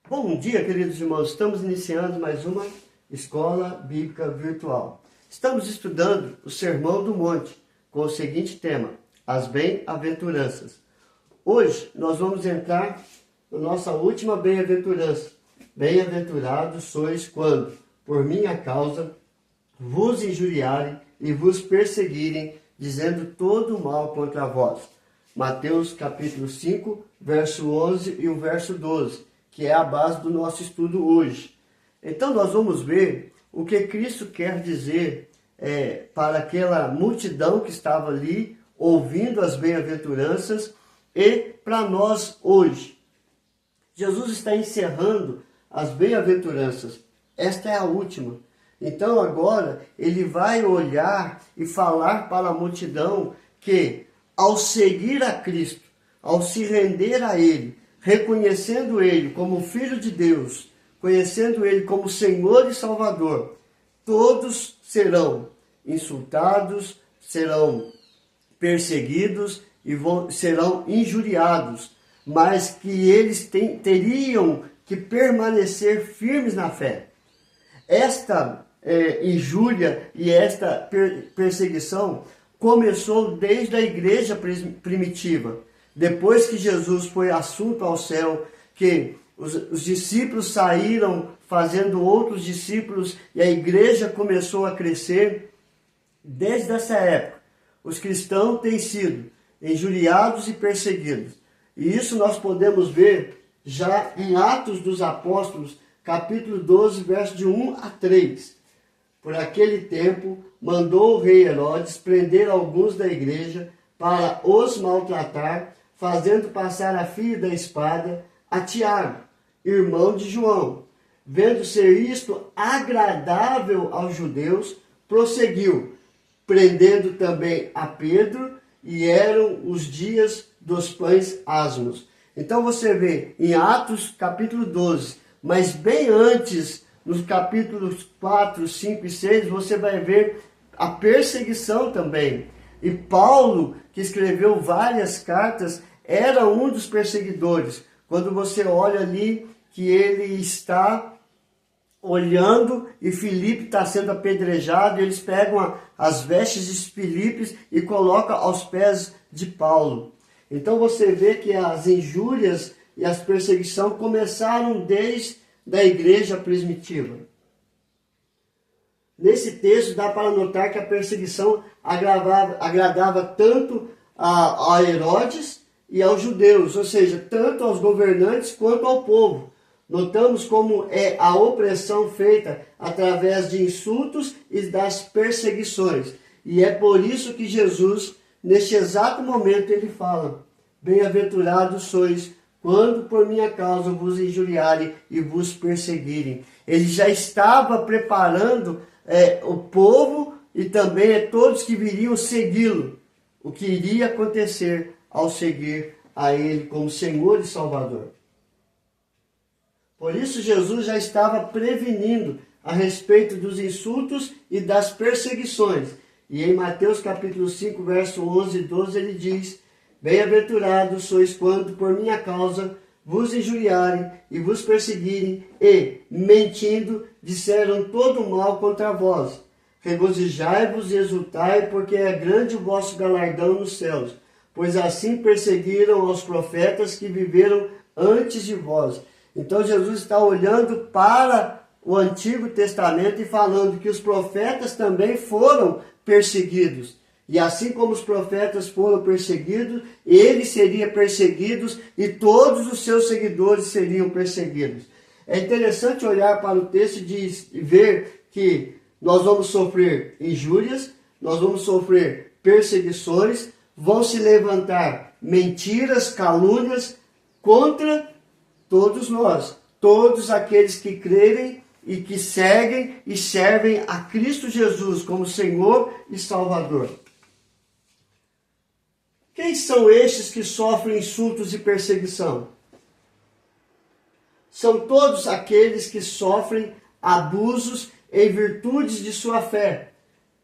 Bom dia, queridos irmãos. Estamos iniciando mais uma Escola Bíblica Virtual. Estamos estudando o Sermão do Monte com o seguinte tema: as bem-aventuranças. Hoje nós vamos entrar na nossa última bem-aventurança. Bem-aventurados sois quando, por minha causa, vos injuriarem e vos perseguirem, dizendo todo o mal contra vós. Mateus capítulo 5, verso 11 e o verso 12, que é a base do nosso estudo hoje. Então nós vamos ver o que Cristo quer dizer para aquela multidão que estava ali, ouvindo as bem-aventuranças, e para nós hoje. Jesus está encerrando as bem-aventuranças. Esta é a última. Então agora ele vai olhar e falar para a multidão que, ao seguir a Cristo, ao se render a Ele, reconhecendo Ele como Filho de Deus, conhecendo Ele como Senhor e Salvador, todos serão insultados, serão perseguidos e serão injuriados, mas que eles teriam que permanecer firmes na fé. Esta injúria e esta perseguição começou desde a igreja primitiva. Depois que Jesus foi assunto ao céu, que os discípulos saíram fazendo outros discípulos e a igreja começou a crescer, desde essa época, os cristãos têm sido injuriados e perseguidos. E isso nós podemos ver já em Atos dos Apóstolos, capítulo 12, verso de 1 a 3. Por aquele tempo, mandou o rei Herodes prender alguns da igreja para os maltratar, fazendo passar a fio da espada a Tiago, irmão de João. Vendo ser isto agradável aos judeus, prosseguiu, prendendo também a Pedro, e eram os dias dos pães asmos. Então você vê em Atos capítulo 12, mas bem antes, nos capítulos 4, 5 e 6, você vai ver a perseguição também. E Paulo, que escreveu várias cartas, era um dos perseguidores. Quando você olha ali que ele está olhando e Filipe está sendo apedrejado, eles pegam as vestes de Filipe e colocam aos pés de Paulo. Então você vê que as injúrias e as perseguições começaram desde a igreja primitiva. Nesse texto dá para notar que a perseguição agradava tanto a Herodes e aos judeus, ou seja, tanto aos governantes quanto ao povo. Notamos como é a opressão feita através de insultos e das perseguições. E é por isso que Jesus, neste exato momento, ele fala: bem-aventurados sois quando por minha causa vos injuriarem e vos perseguirem. Ele já estava preparando o povo e também todos que viriam segui-lo, o que iria acontecer ao seguir a ele como Senhor e Salvador. Por isso Jesus já estava prevenindo a respeito dos insultos e das perseguições. E em Mateus capítulo 5, verso 11 e 12, ele diz: bem-aventurados sois quando por minha causa vos injuriarem e vos perseguirem e, mentindo, disseram todo o mal contra vós. Regozijai-vos e exultai, porque é grande o vosso galardão nos céus, pois assim perseguiram os profetas que viveram antes de vós. Então Jesus está olhando para o Antigo Testamento e falando que os profetas também foram perseguidos. E assim como os profetas foram perseguidos, ele seria perseguido e todos os seus seguidores seriam perseguidos. É interessante olhar para o texto e ver que nós vamos sofrer injúrias, nós vamos sofrer perseguições, vão se levantar mentiras, calúnias contra todos nós, todos aqueles que crerem e que seguem e servem a Cristo Jesus como Senhor e Salvador. Quem são estes que sofrem insultos e perseguição? São todos aqueles que sofrem abusos em virtude de sua fé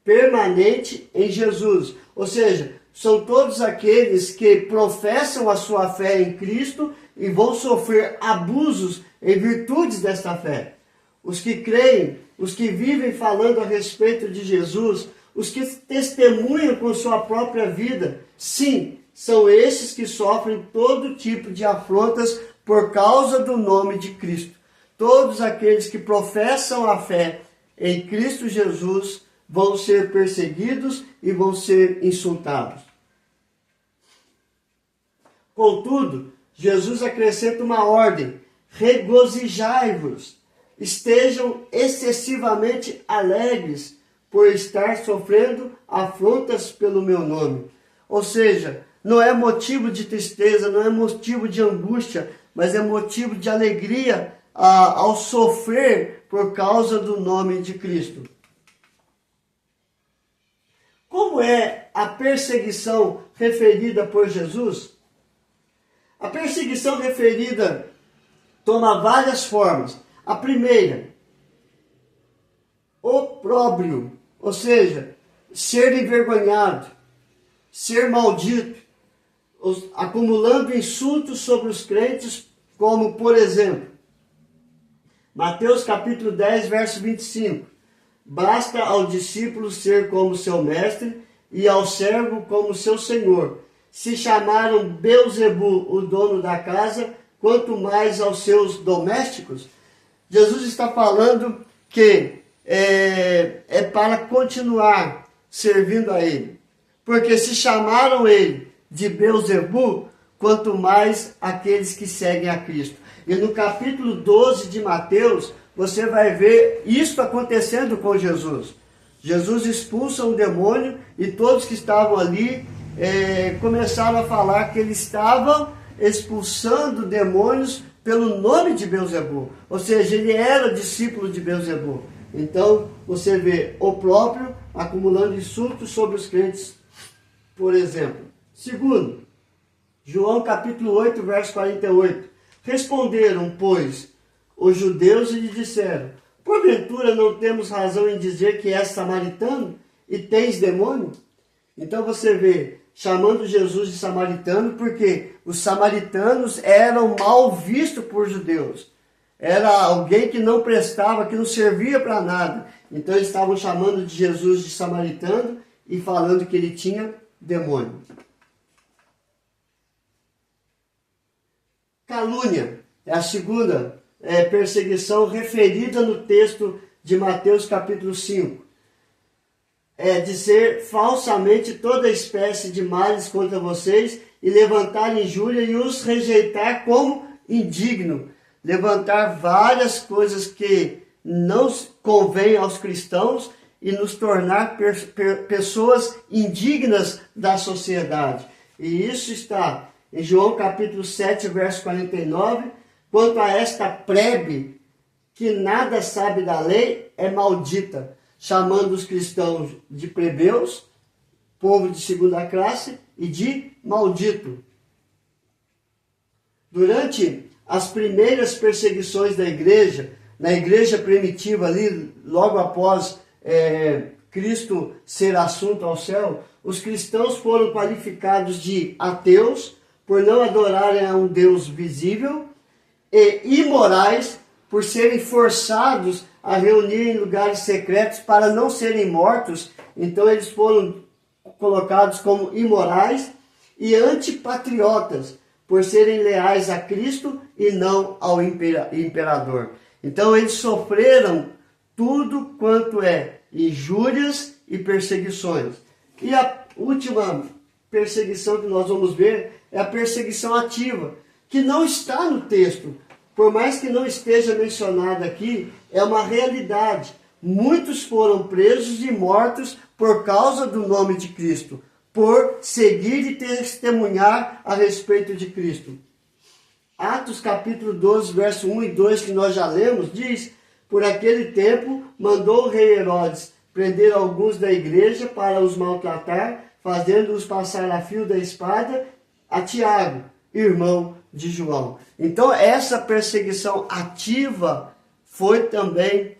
permanente em Jesus. Ou seja, são todos aqueles que professam a sua fé em Cristo e vão sofrer abusos em virtude desta fé. Os que creem, os que vivem falando a respeito de Jesus, os que testemunham com sua própria vida, sim, são esses que sofrem todo tipo de afrontas por causa do nome de Cristo. Todos aqueles que professam a fé em Cristo Jesus vão ser perseguidos e vão ser insultados. Contudo, Jesus acrescenta uma ordem: regozijai-vos, estejam excessivamente alegres por estar sofrendo afrontas pelo meu nome. Ou seja, não é motivo de tristeza, não é motivo de angústia, mas é motivo de alegria ao sofrer por causa do nome de Cristo. Como é a perseguição referida por Jesus? A perseguição referida toma várias formas. A primeira, opróbrio, ou seja, ser envergonhado, ser maldito, acumulando insultos sobre os crentes, como, por exemplo, Mateus capítulo 10, verso 25. Basta ao discípulo ser como seu mestre e ao servo como seu senhor. Se chamaram Beelzebu, o dono da casa, quanto mais aos seus domésticos. Jesus está falando que é para continuar servindo a ele. Porque se chamaram ele de Beelzebu, quanto mais aqueles que seguem a Cristo. E no capítulo 12 de Mateus, você vai ver isso acontecendo com Jesus. Jesus expulsa um demônio e todos que estavam ali começaram a falar que ele estava expulsando demônios pelo nome de Beelzebu. Ou seja, ele era discípulo de Beelzebu. Então, você vê o próprio acumulando insultos sobre os crentes, por exemplo. Segundo, João capítulo 8, verso 48. Responderam, pois, os judeus e lhe disseram: porventura não temos razão em dizer que és samaritano e tens demônio? Então você vê, chamando Jesus de samaritano, porque os samaritanos eram mal vistos por judeus. Era alguém que não prestava, que não servia para nada. Então eles estavam chamando de Jesus de samaritano e falando que ele tinha demônio. Calúnia é a segunda perseguição referida no texto de Mateus capítulo 5. É dizer falsamente toda espécie de males contra vocês e levantar injúria e os rejeitar como indigno. Levantar várias coisas que não convêm aos cristãos e nos tornar pessoas indignas da sociedade. E isso está em João capítulo 7, verso 49. Quanto a esta plebe que nada sabe da lei, é maldita, chamando os cristãos de plebeus, povo de segunda classe, e de maldito. Durante as primeiras perseguições da igreja, na igreja primitiva ali, logo após Cristo ser assunto ao céu, os cristãos foram qualificados de ateus por não adorarem a um Deus visível e imorais por serem forçados a reunir em lugares secretos para não serem mortos. Então eles foram colocados como imorais e antipatriotas por serem leais a Cristo e não ao imperador. Então eles sofreram tudo quanto é injúrias e perseguições. E a última perseguição que nós vamos ver é a perseguição ativa, que não está no texto. Por mais que não esteja mencionada aqui, é uma realidade. Muitos foram presos e mortos por causa do nome de Cristo, por seguir e testemunhar a respeito de Cristo. Atos capítulo 12, verso 1 e 2, que nós já lemos, diz: por aquele tempo mandou o rei Herodes prender alguns da igreja para os maltratar, fazendo-os passar a fio da espada, a Tiago, irmão de João. Então essa perseguição ativa foi também,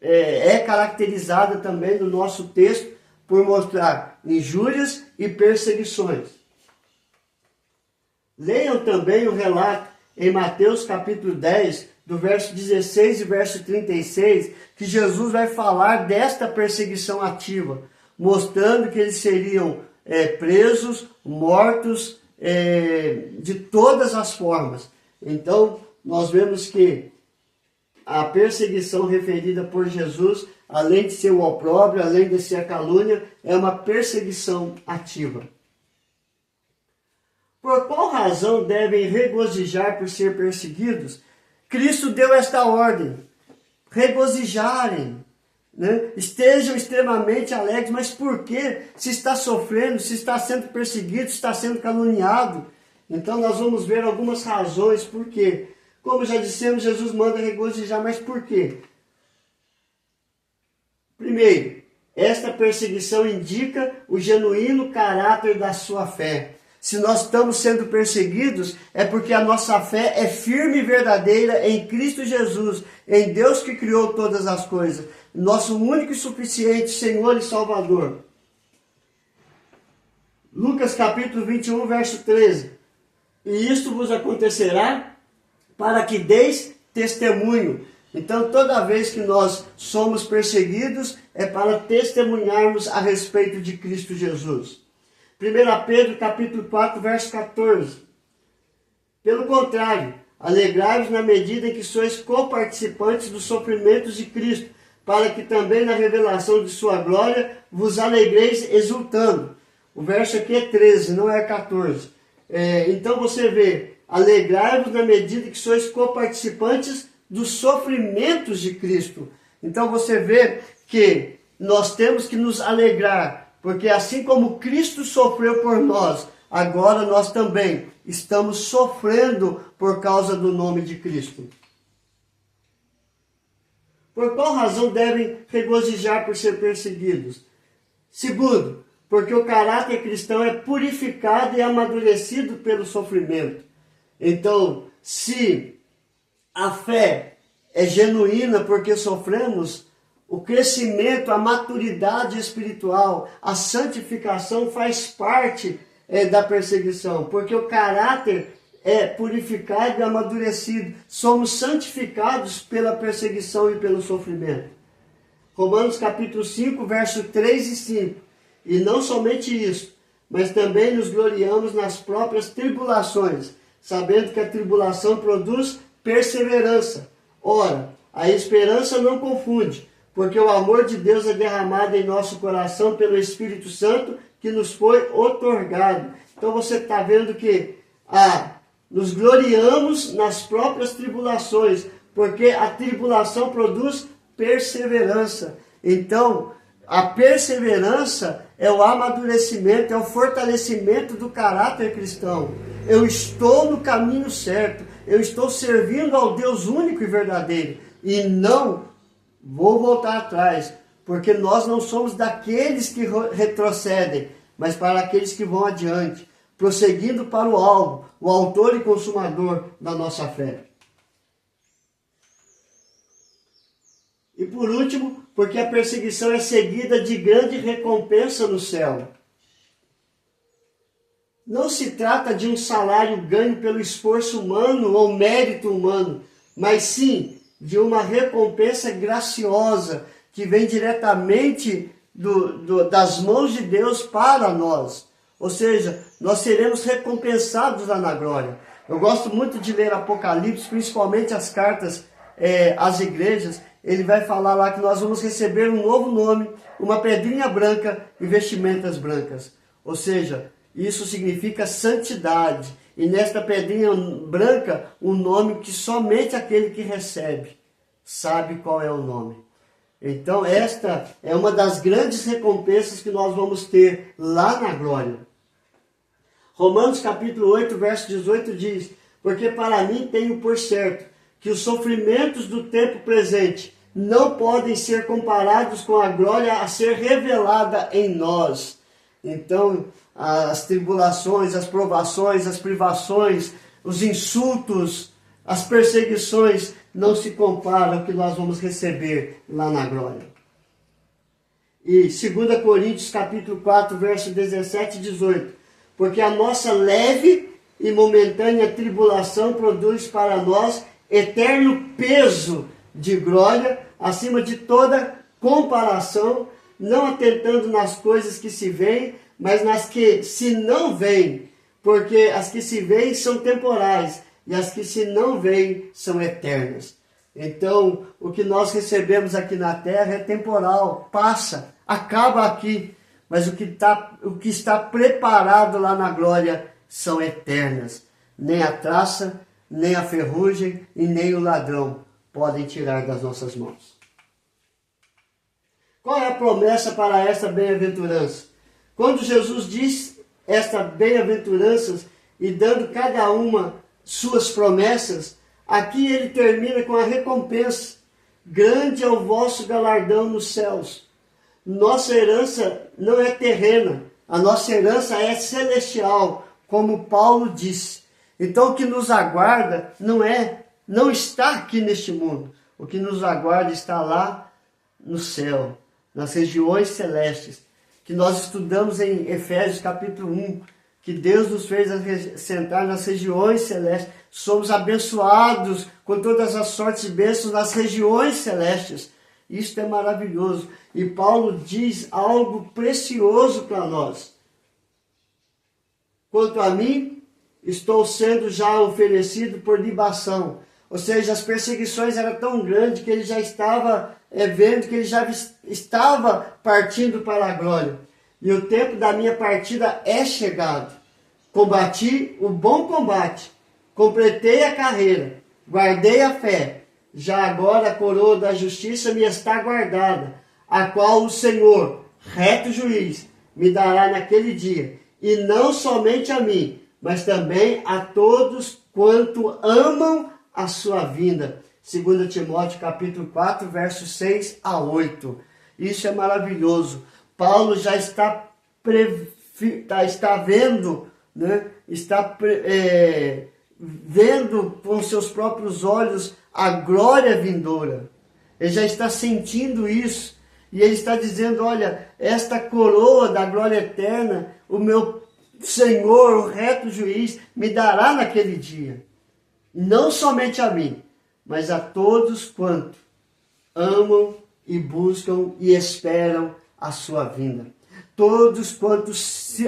é caracterizada também no nosso texto, por mostrar injúrias e perseguições. Leiam também o relato em Mateus capítulo 10, do verso 16 e verso 36, que Jesus vai falar desta perseguição ativa, mostrando que eles seriam presos, mortos, de todas as formas. Então, nós vemos que a perseguição referida por Jesus, além de ser o opróbrio, além de ser a calúnia, é uma perseguição ativa. Por qual razão devem regozijar por ser perseguidos? Cristo deu esta ordem: regozijarem, né? Estejam extremamente alegres. Mas por quê? Se está sofrendo, se está sendo perseguido, se está sendo caluniado. Então nós vamos ver algumas razões por quê. Como já dissemos, Jesus manda regozijar, mas por quê? Primeiro, esta perseguição indica o genuíno caráter da sua fé. Se nós estamos sendo perseguidos, é porque a nossa fé é firme e verdadeira em Cristo Jesus, em Deus que criou todas as coisas, nosso único e suficiente Senhor e Salvador. Lucas capítulo 21, verso 13. E isto vos acontecerá para que deis testemunho. Então, toda vez que nós somos perseguidos, é para testemunharmos a respeito de Cristo Jesus. 1 Pedro capítulo 4, verso 14. Pelo contrário, alegrai-vos na medida em que sois coparticipantes dos sofrimentos de Cristo, para que também na revelação de sua glória vos alegreis exultando. O verso aqui é 13, não é 14. Então você vê, alegrai-vos na medida que sois coparticipantes dos sofrimentos de Cristo. Então você vê que nós temos que nos alegrar, porque assim como Cristo sofreu por nós, agora nós também estamos sofrendo por causa do nome de Cristo. Por qual razão devem regozijar por ser perseguidos? Segundo, porque o caráter cristão é purificado e amadurecido pelo sofrimento. Então, se a fé é genuína porque sofremos, o crescimento, a maturidade espiritual, a santificação faz parte da perseguição, porque o caráter é purificado e amadurecido. Somos santificados pela perseguição e pelo sofrimento. Romanos capítulo 5, verso 3 e 5. E não somente isso, mas também nos gloriamos nas próprias tribulações, sabendo que a tribulação produz perseverança. Ora, a esperança não confunde, porque o amor de Deus é derramado em nosso coração pelo Espírito Santo que nos foi outorgado. Então você está vendo que nos gloriamos nas próprias tribulações, porque a tribulação produz perseverança. Então, a perseverança é o amadurecimento, é o fortalecimento do caráter cristão. Eu estou no caminho certo, eu estou servindo ao Deus único e verdadeiro, e não vou voltar atrás, porque nós não somos daqueles que retrocedem, mas para aqueles que vão adiante, prosseguindo para o alvo, o autor e consumador da nossa fé. E por último, porque a perseguição é seguida de grande recompensa no céu. Não se trata de um salário ganho pelo esforço humano ou mérito humano, mas sim de uma recompensa graciosa que vem diretamente das mãos de Deus para nós. Ou seja, nós seremos recompensados lá na glória. Eu gosto muito de ler Apocalipse, principalmente as cartas às igrejas. Ele vai falar lá que nós vamos receber um novo nome, uma pedrinha branca e vestimentas brancas. Ou seja, isso significa santidade. E nesta pedrinha branca, um nome que somente aquele que recebe sabe qual é o nome. Então esta é uma das grandes recompensas que nós vamos ter lá na glória. Romanos capítulo 8, verso 18 diz: porque para mim tenho por certo que os sofrimentos do tempo presente não podem ser comparados com a glória a ser revelada em nós. Então, as tribulações, as provações, as privações, os insultos, as perseguições não se comparam ao que nós vamos receber lá na glória. E 2 Coríntios capítulo 4, verso 17 e 18. Porque a nossa leve e momentânea tribulação produz para nós eterno peso de glória, acima de toda comparação, não atentando nas coisas que se veem, mas nas que se não veem, porque as que se veem são temporais, e as que se não veem são eternas. Então, o que nós recebemos aqui na terra é temporal, passa, acaba aqui, mas o que está preparado lá na glória são eternas. Nem a traça, nem a ferrugem e nem o ladrão podem tirar das nossas mãos. Qual é a promessa para esta bem-aventurança? Quando Jesus diz esta bem-aventurança e dando cada uma suas promessas, aqui ele termina com a recompensa. Grande é o vosso galardão nos céus. Nossa herança não é terrena, a nossa herança é celestial, como Paulo disse. Então o que nos aguarda não está aqui neste mundo. O que nos aguarda está lá no céu, nas regiões celestes, que nós estudamos em Efésios capítulo 1, que Deus nos fez assentar nas regiões celestes. Somos abençoados com todas as sortes de bênçãos nas regiões celestes. Isto é maravilhoso. E Paulo diz algo precioso para nós. Quanto a mim, estou sendo já oferecido por libação. Ou seja, as perseguições eram tão grandes que ele já estava vendo que ele já estava partindo para a glória. E o tempo da minha partida é chegado. Combati o bom combate, completei a carreira, guardei a fé. Já agora a coroa da justiça me está guardada, a qual o Senhor, reto juiz, me dará naquele dia. E não somente a mim, mas também a todos quanto amam a sua vinda. 2 Timóteo capítulo 4, versos 6 a 8. Isso é maravilhoso. Paulo já está vendo, né? Vendo com seus próprios olhos a glória vindoura. Ele já está sentindo isso. E ele está dizendo, olha, esta coroa da glória eterna, o meu Senhor, o reto juiz, me dará naquele dia. Não somente a mim, mas a todos quanto amam e buscam e esperam a sua vinda. Todos quantos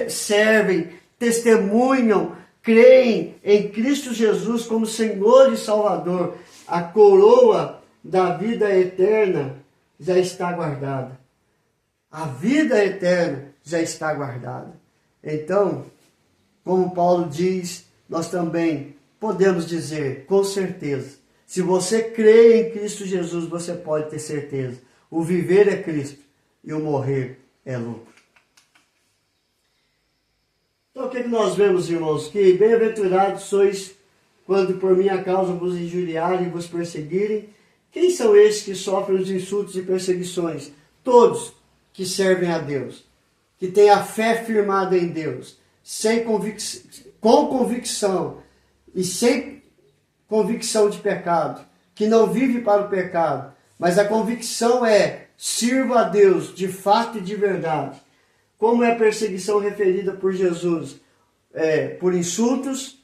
servem, testemunham, creem em Cristo Jesus como Senhor e Salvador, a coroa da vida eterna já está guardada. A vida eterna já está guardada. Então, como Paulo diz, nós também podemos dizer com certeza, se você crê em Cristo Jesus, você pode ter certeza. O viver é Cristo e o morrer é lucro. Então o que nós vemos, irmãos? Que bem-aventurados sois quando por minha causa vos injuriarem e vos perseguirem. Quem são esses que sofrem os insultos e perseguições? Todos que servem a Deus, que têm a fé firmada em Deus, com convicção e sem convicção de pecado, que não vive para o pecado, mas a convicção é: sirva a Deus de fato e de verdade. Como é a perseguição referida por Jesus? Por insultos,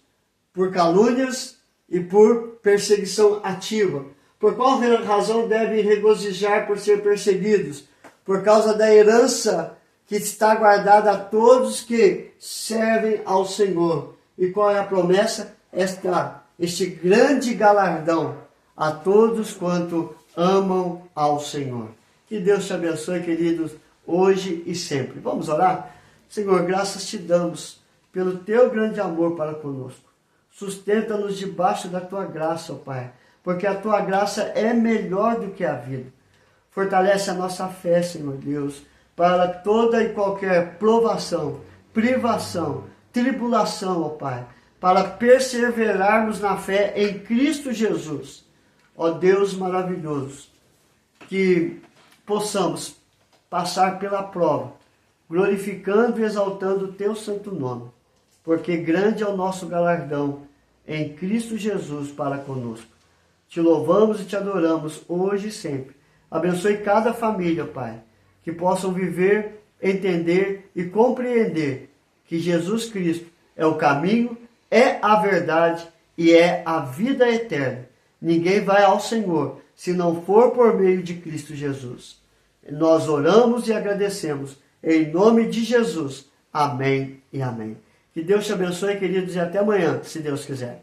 por calúnias e por perseguição ativa. Por qual razão devem regozijar por ser perseguidos? Por causa da herança que está guardada a todos que servem ao Senhor. E qual é a promessa? Este grande galardão a todos quanto amam ao Senhor. Que Deus te abençoe, queridos, hoje e sempre. Vamos orar? Senhor, graças te damos pelo teu grande amor para conosco. Sustenta-nos debaixo da tua graça, ó Pai, porque a tua graça é melhor do que a vida. Fortalece a nossa fé, Senhor Deus, para toda e qualquer provação, privação, tribulação, ó Pai, para perseverarmos na fé em Cristo Jesus. Ó Deus maravilhoso, que possamos passar pela prova, glorificando e exaltando o teu santo nome, porque grande é o nosso galardão em Cristo Jesus para conosco. Te louvamos e te adoramos hoje e sempre. Abençoe cada família, Pai, que possam viver, entender e compreender que Jesus Cristo é o caminho, é a verdade e é a vida eterna. Ninguém vai ao Senhor se não for por meio de Cristo Jesus. Nós oramos e agradecemos em nome de Jesus. Amém e amém. Que Deus te abençoe, queridos, e até amanhã, se Deus quiser.